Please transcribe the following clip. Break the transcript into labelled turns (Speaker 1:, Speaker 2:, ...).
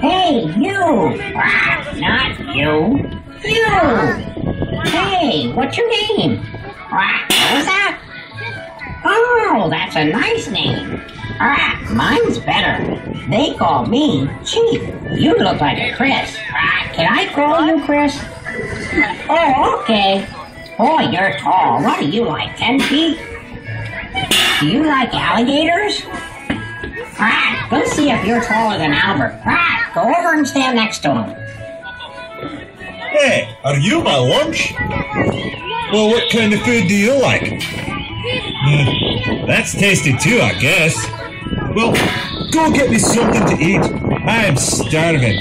Speaker 1: Hey, you! Ah, not you! You! Hey, what's your name? Ah, what was that? Oh, that's a nice name. Ah, mine's better. They call me Chief. You look like a Chris. Ah, can I call you Chris? Oh, okay. Boy, you're tall. What are you, like 10 feet? Do you like alligators? Ah, go see if you're taller than Albert. Ah, go over and stand next to him.
Speaker 2: Hey, are you my lunch? Well, what kind of food do you like? That's tasty too, I guess. Well, go get me something to eat. I am starving.